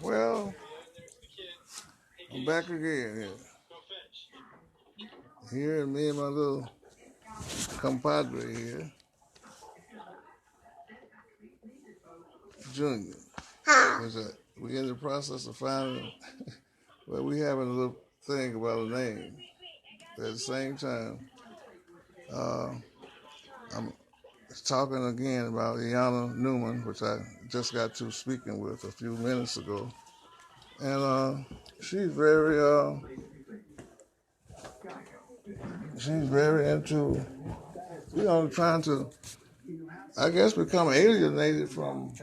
Well, I'm back again here. Here, me and my little compadre here, Junior. We in the process of finding, well, we having a little thing about a name. But at the same time, uh, I'm talking again about Iana Newman, which I just got to speaking with a few minutes ago. And she's very, into, trying to, I guess, become alienated from.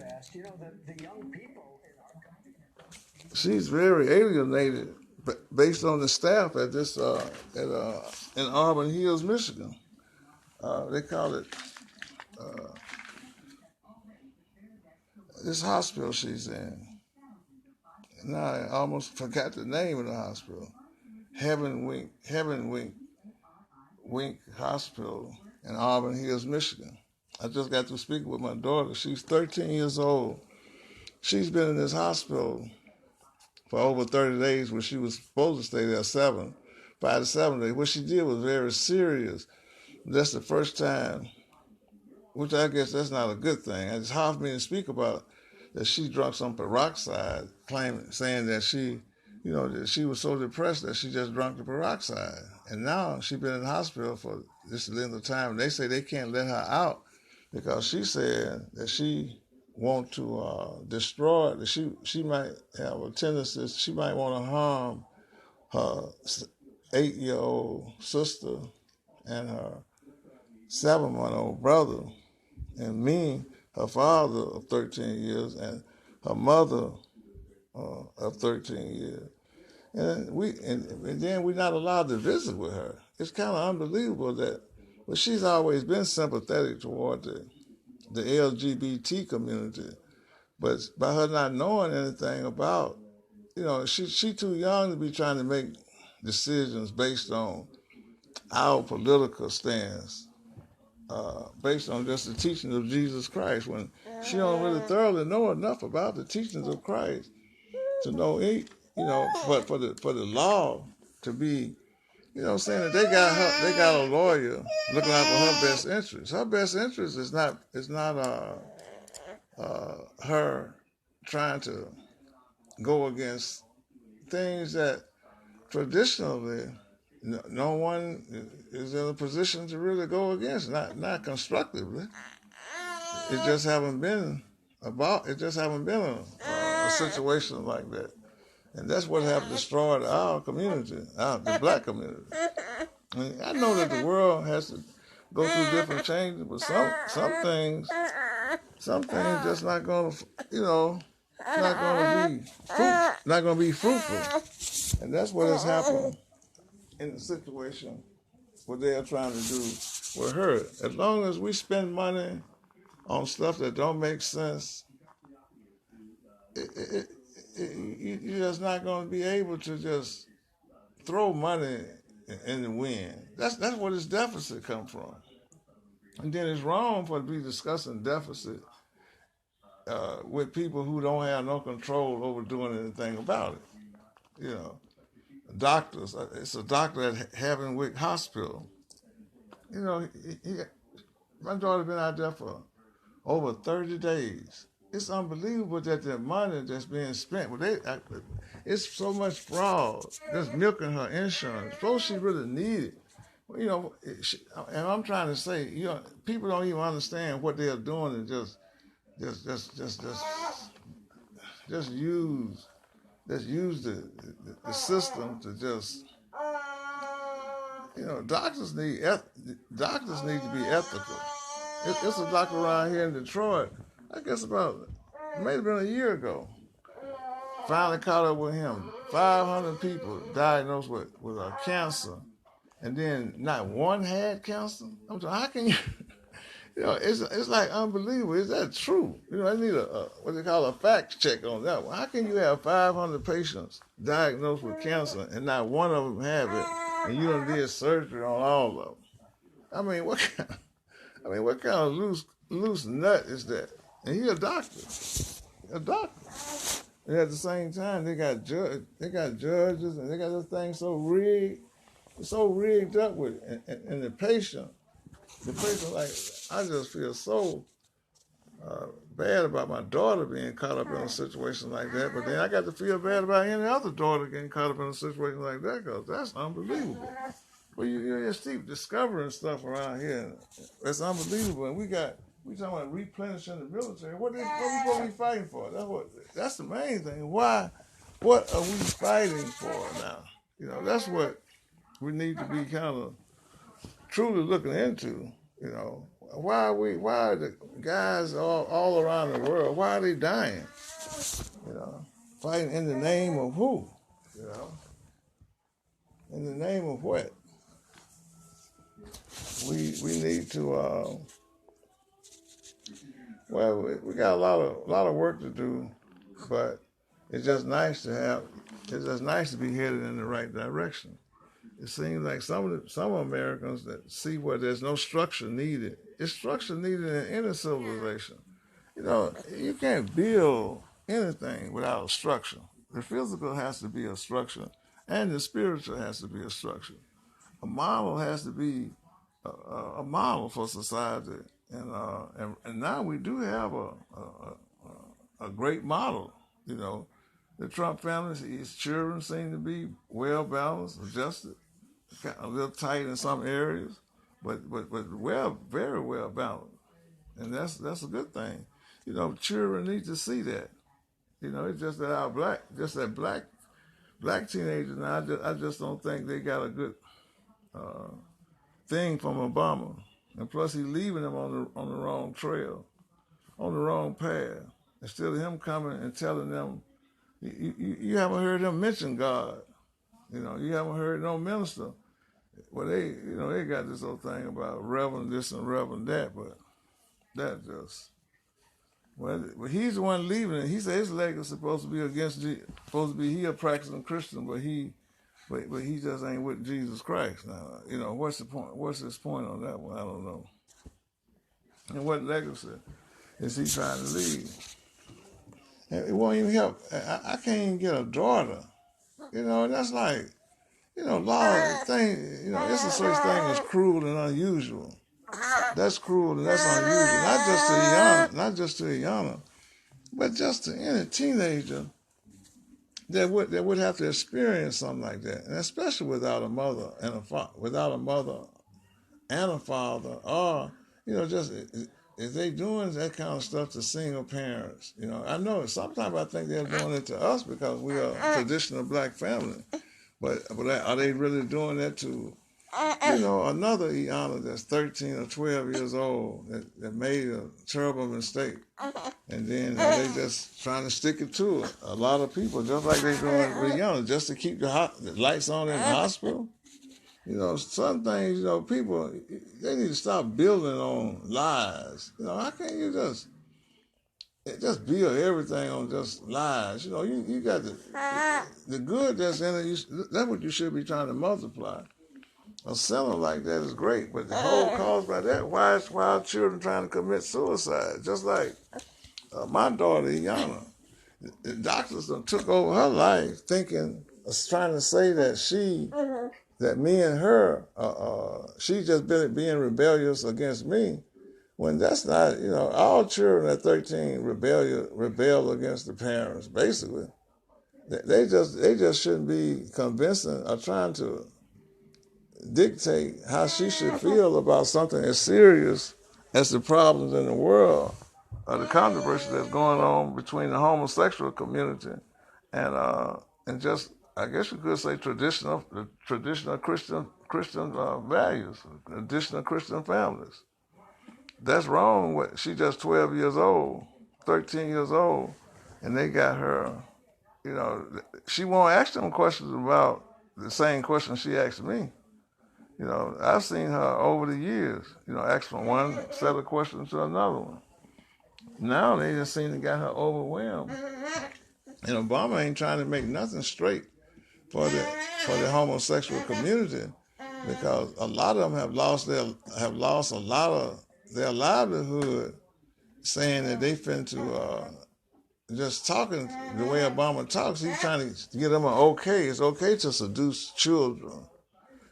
She's very alienated based on the staff at this in Auburn Hills, Michigan. They call it this hospital she's in. Now I almost forgot the name of the hospital. Havenwyck Hospital in Auburn Hills, Michigan. I just got to speak with my daughter. She's 13 years old. She's been in this hospital for over 30 days when she was supposed to stay there 5 to 7 days. What she did was very serious. That's the first time, which I guess that's not a good thing. It's hard for me to speak about that she drunk some peroxide, saying that that she was so depressed that she just drank the peroxide. And now she's been in the hospital for this length of time. And they say they can't let her out because she said that she want to destroy, that she might have a tendency, she might want to harm her 8-year-old sister and her 7-month-old brother, and me, her father of 13 years, and her mother of 13 years. And then we're not allowed to visit with her. It's kind of unbelievable that, but she's always been sympathetic toward the LGBT community. But by her not knowing anything about, she too young to be trying to make decisions based on our political stance, based on just the teaching of Jesus Christ, when she don't really thoroughly know enough about the teachings of Christ to know but for the law to be, saying that they got a lawyer looking out for her best interest. Her best interest is not her trying to go against things that traditionally no one is in a position to really go against, not constructively. It just haven't been a situation like that. And that's what have destroyed our community, the black community. I know that the world has to go through different changes, but some things just not gonna, not gonna be fruitful. And that's what has happened in the situation what they are trying to do with her. As long as we spend money on stuff that don't make sense, you're just not going to be able to just throw money in the wind. That's where this deficit comes from. And then it's wrong for to be discussing deficit with people who don't have no control over doing anything about it. Doctors. It's a doctor at Havenwyck Hospital. My daughter been out there for over 30 days. It's unbelievable that the money that's being spent, it's so much fraud, just milking her insurance. Suppose she really need it. And I'm trying to say, people don't even understand what they are doing and just use the system to just, doctors need to be ethical. It's a doctor around here in Detroit, I guess about, may have been a year ago. Finally caught up with him. 500 people diagnosed with cancer, and then not one had cancer. I'm saying, how can you, it's like unbelievable. Is that true? I need what they call a fact check on that one. How can you have 500 patients diagnosed with cancer and not one of them have it, and you done did surgery on all of them? I mean, what kind of loose nut is that? And he's a doctor. A doctor. And at the same time, they got judges, and they got this thing so rigged up with it. And the patient, like, I just feel so bad about my daughter being caught up in a situation like that. But then I got to feel bad about any other daughter getting caught up in a situation like that, because that's unbelievable. Well, you just keep discovering stuff around here. That's unbelievable. And we talking about replenishing the military. What we supposed to be fighting for? That's the main thing. Why? What are we fighting for now? That's what we need to be kind of truly looking into. Why are the guys all around the world, why are they dying? Fighting in the name of who? In the name of what? We need to we got a lot of work to do, but it's just nice to be headed in the right direction. It seems like some Americans that see where there's no structure needed. It's structure needed in any civilization. You can't build anything without a structure. The physical has to be a structure, and the spiritual has to be a structure. A model has to be a model for society, and now we do have a great model. The Trump family, his children seem to be well balanced, adjusted, a little tight in some areas, but very well balanced, and that's a good thing. Children need to see that. It's just that black teenagers now. I just don't think they got a good thing from Obama, and plus he's leaving them on the wrong trail, on the wrong path. Instead of him coming and telling them, you haven't heard them mention God. You haven't heard no minister. Well, they got this whole thing about Reverend this and Reverend that, but that just, well, he's the one leaving it. He said his legacy is supposed to be he a practicing Christian, but he just ain't with Jesus Christ. Now, what's the point? What's his point on that one? I don't know. And what legacy is he trying to leave? And it won't even help. I can't even get a daughter. And that's like, law thing. It's a such thing as cruel and unusual. That's cruel and that's unusual. Not just to the younger, but just to any teenager that would have to experience something like that, and especially without a mother and a father, or just if they doing that kind of stuff to single parents. I know sometimes I think they're doing it to us because we are a traditional black family, but are they really doing that to another Iana that's 13 or 12 years old that made a terrible mistake, and then they just trying to stick it to it. A lot of people, just like they doing with Iana, just to keep the lights on in the hospital. Some things, people, they need to stop building on lies. How can you just build everything on just lies? You got the good that's in it. That's what you should be trying to multiply. A sinner like that is great, but the whole cause by that, why are children trying to commit suicide? Just like my daughter, Iana, the doctors took over her life trying to say that me and her, she just been being rebellious against me, when that's not, all children at 13 rebel against the parents, basically. They just shouldn't be convincing or trying to dictate how she should feel about something as serious as the problems in the world, or the controversy that's going on between the homosexual community and just, I guess you could say, traditional Christian values, traditional Christian families. That's wrong. She just 12 years old, 13 years old, and they got her. She won't ask them questions about the same questions she asked me. I've seen her over the years, ask from one set of questions to another one. Now they just seem to got her overwhelmed. And Obama ain't trying to make nothing straight for the homosexual community, because a lot of them have lost a lot of their livelihood, saying that they finna to just talking the way Obama talks, he's trying to get them an okay. It's okay to seduce children.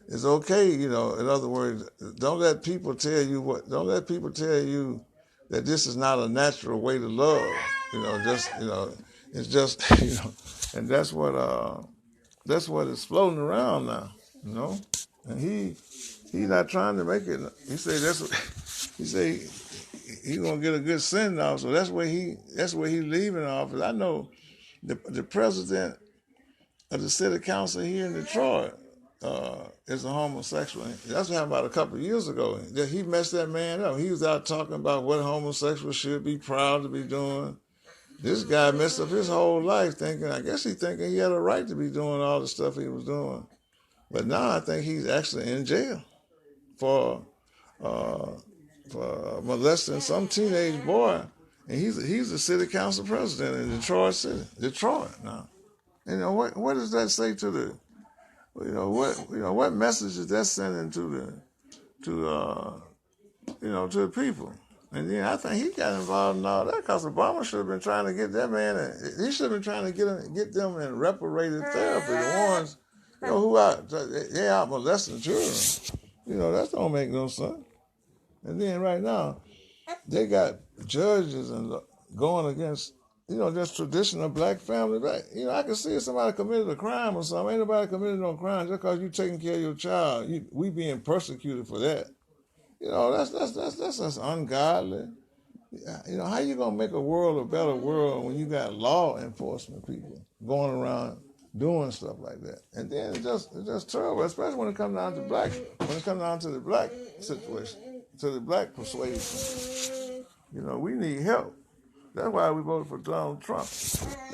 It's okay, you know. In other words, don't let people tell you what. Don't let people tell you that this is not a natural way to love. You know, just you know, it's just you know, and that's what is floating around now. You know, and he's not trying to make it. He say that's what he say. He gonna get a good send off. So that's where he leaving office. I know the president of the city council here in Detroit is a homosexual. That's what happened about a couple of years ago. He messed that man up. He was out talking about what homosexuals should be proud to be doing. This guy messed up his whole life thinking, I guess he thinking he had a right to be doing all the stuff he was doing. But now I think he's actually in jail for molesting some teenage boy. And he's the city council president in Detroit City. Detroit now. You know, what does that say to the what message is that sending to the people? And then I think he got involved in all that because Obama should have been trying to get that man. He should have been trying to get them in reparative therapy. The ones who they out molesting children. You know that don't make no sense. And then right now they got judges and going against just traditional black family. But, I can see if somebody committed a crime or something. Ain't nobody committed no crime just because you taking care of your child. We being persecuted for that. That's just ungodly. How you gonna make a world a better world when you got law enforcement people going around doing stuff like that? And then it's just terrible, especially when it comes down to the black situation, to the black persuasion. We need help. That's why we voted for Donald Trump.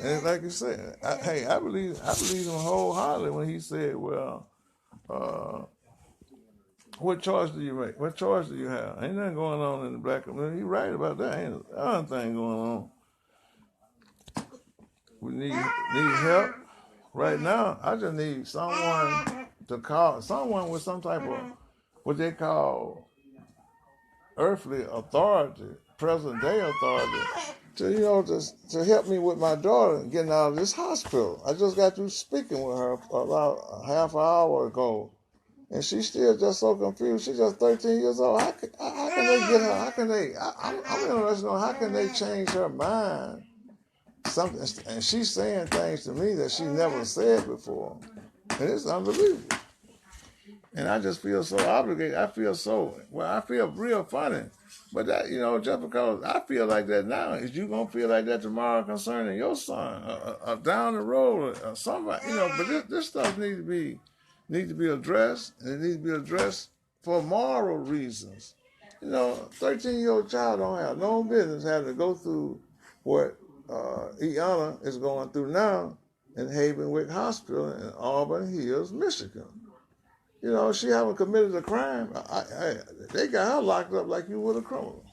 And like you said, I believe him wholeheartedly when he said, "Well, what choice do you make? What choice do you have? Ain't nothing going on in the black community." He's right about that. Ain't another thing going on. We need help right now. I just need someone to call, someone with some type of what they call earthly authority, present day authority, to help me with my daughter getting out of this hospital. I just got through speaking with her about a half an hour ago, and she's still just so confused. She's just 13 years old. How can they get her? How can they? I'm interested in how can they change her mind? Something, and she's saying things to me that she never said before, and it's unbelievable. And I just feel so obligated. I feel real funny. But that, just because I feel like that now, is you gonna feel like that tomorrow concerning your son, down the road, or somebody, But this stuff needs to be addressed, and it needs to be addressed for moral reasons. 13-year-old child don't have no business having to go through what Iana is going through now in Havenwyck Hospital in Auburn Hills, Michigan. She haven't committed a crime. They got her locked up like you would a criminal.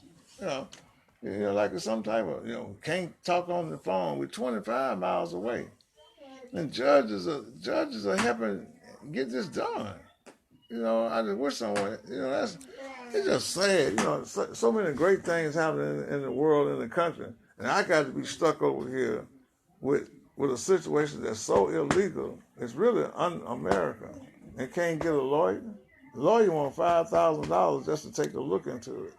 Like some type of, can't talk on the phone. We're 25 miles away. And judges are helping get this done. I just wish someone, it's just sad. So many great things happening in the world, in the country. And I got to be stuck over here with a situation that's so illegal. It's really un-American. And can't get a lawyer. The lawyer wants $5,000 just to take a look into it.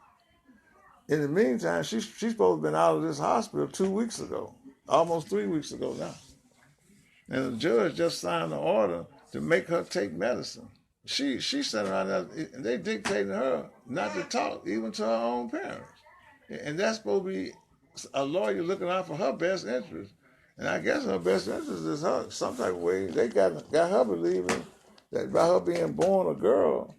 In the meantime, she's supposed to have been out of this hospital 2 weeks ago, almost 3 weeks ago now. And the judge just signed an order to make her take medicine. She sat around there, and they dictating her not to talk, even to her own parents. And that's supposed to be a lawyer looking out for her best interest. And I guess her best interest is her, some type of way. They got her believing that by her being born a girl,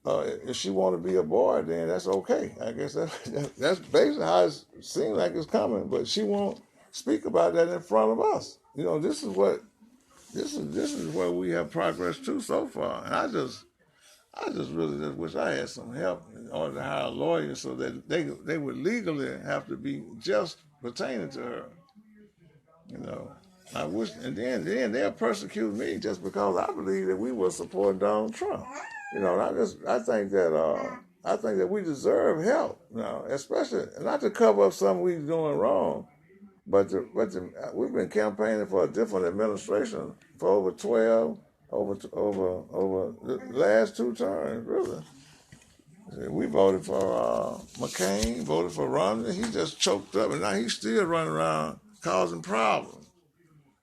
if she want to be a boy, then that's okay. I guess that's basically how it seems like it's coming. But she won't speak about that in front of us. This is where we have progressed to so far. And I just really just wish I had some help in order to hire a lawyer so that they would legally have to be just pertaining to her. I wish, and then they'll persecute me just because I believe that we were supporting Donald Trump. I think that we deserve help now, especially not to cover up something we're doing wrong, We've been campaigning for a different administration for over the last 2 terms, really. We voted for McCain, voted for Romney. He just choked up, and now he's still running around causing problems.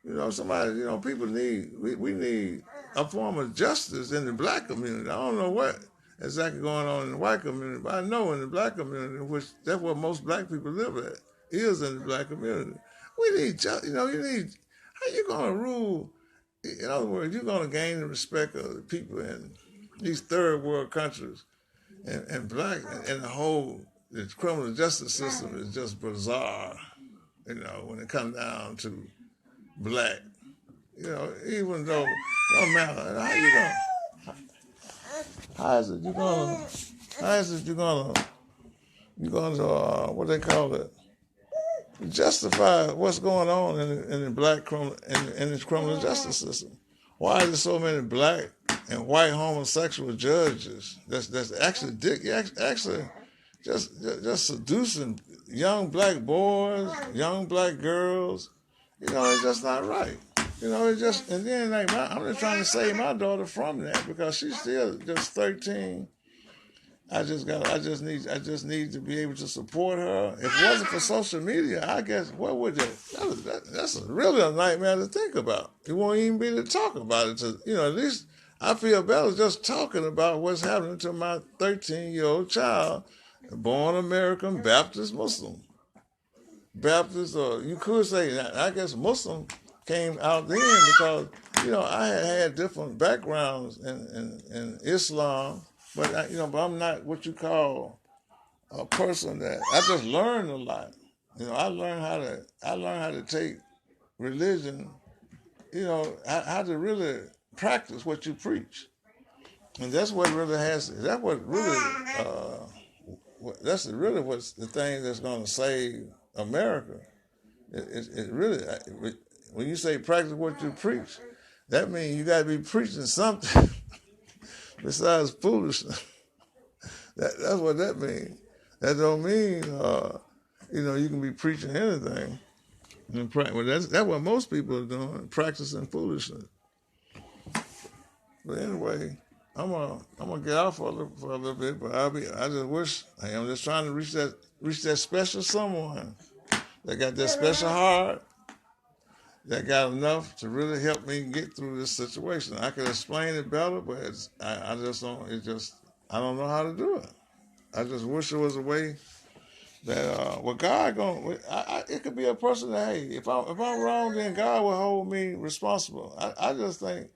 People we need a form of justice in the black community. I don't know what exactly going on in the white community, but I know in the black community, which that's where most black people live at, is in the black community. We need how you going to rule? In other words, you're going to gain the respect of the people in these third world countries and black and the criminal justice system is just bizarre, when it comes down to black. Even though no matter how you going how is it you gonna what they call it, justify what's going on in the black criminal in this criminal justice system? Why is there so many black and white homosexual judges that's actually just seducing young black boys, young black girls? It's just not right. And then I'm just trying to save my daughter from that because she's still just 13. I just need to be able to support her. If it wasn't for social media, I guess what would that's really a nightmare to think about. You won't even be able to talk about it. At least I feel better just talking about what's happening to my 13-year-old child, born American Baptist Muslim. Baptist, or you could say, I guess Muslim came out then because, I had different backgrounds in Islam, but but I'm not what you call a person that I just learned a lot. I learned how to take religion, how to really practice what you preach. And that's what really that's really what's the thing that's going to save America. It really, when you say practice what you preach, that means you got to be preaching something besides foolishness. That's what that means. That don't mean, you can be preaching anything. Well, that's what most people are doing, practicing foolishness. But anyway, I'm gonna get out for a little bit, but I just wish I'm just trying to reach that special someone that got that special heart, that got enough to really help me get through this situation. I could explain it better, but I just don't. I don't know how to do it. I just wish there was a way that God it could be a person that, hey, if I'm wrong, then God will hold me responsible. I just think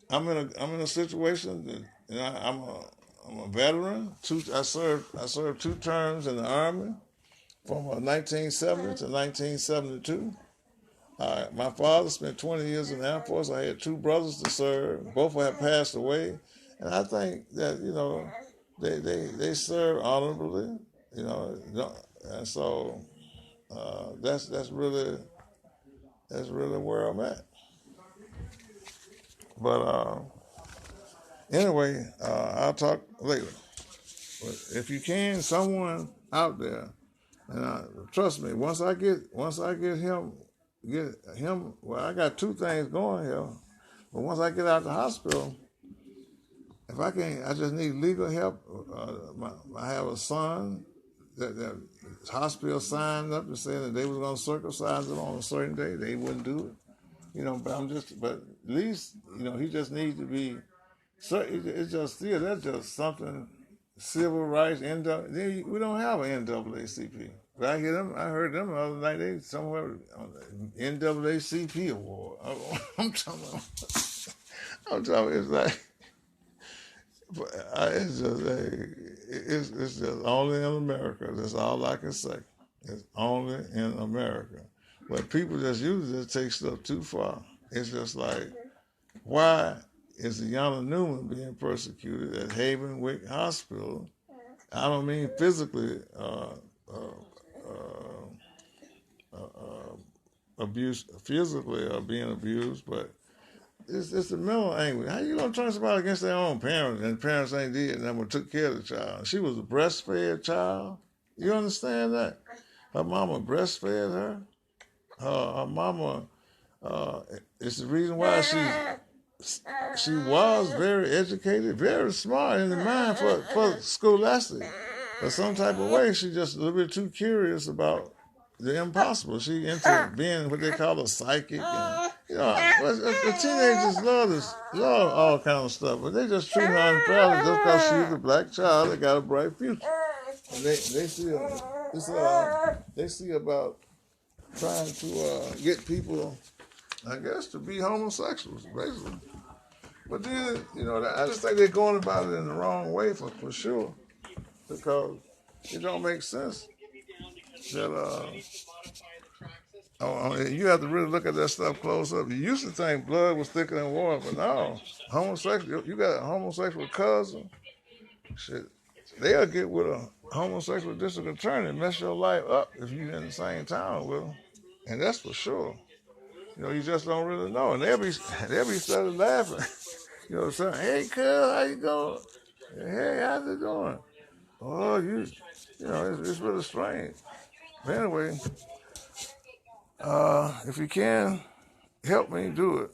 I'm in a situation that I'm a veteran. I served 2 terms in the Army from 1970 to 1972. My father spent 20 years in the Air Force. I had 2 brothers to serve. Both have passed away, and I think that they serve honorably. And so that's really where I'm at. But anyway, I'll talk later. But if you can, someone out there, and trust me, once I get him. Well, I got 2 things going here. But once I get out of the hospital, if I can't, I just need legal help. I have a son that hospital signed up and saying that they was going to circumcise him on a certain day. They wouldn't do it. But at least, he just needs to be, it's just still, that's just something, civil rights, we don't have an NAACP. But I heard them the other night, they somewhere on the NAACP award. I'm talking about, it's like, it's just only in America. That's all I can say. It's only in America. But people just usually take stuff too far. It's just like, why is Yana Newman being persecuted at Havenwyck Hospital? I don't mean physically abused, physically being abused, but it's the mental anguish. How you gonna turn somebody against their own parents and parents ain't did nothing but took care of the child? She was a breastfed child. You understand that? Her mama breastfed her. Her mama, it's the reason why she was very educated, very smart in the mind for scholastic. But some type of way, she just a little bit too curious about the impossible. She into being what they call a psychic, and the teenagers love all kind of stuff, but they just treat her unfairly just because she's a black child that got a bright future. And they see about trying to get people, I guess, to be homosexuals, basically. But then, I just think they're going about it in the wrong way for sure, because it don't make sense that you have to really look at that stuff close up. You used to think blood was thicker than water, but no, homosexual. You got a homosexual cousin, shit. They'll get with a homosexual district attorney and mess your life up if you're in the same town with them, and that's for sure. You just don't really know, and they'll be started laughing. Saying, "Hey, cuz, how you going? Hey, how's it going? Oh, it's really strange." But anyway, if you can help me do it.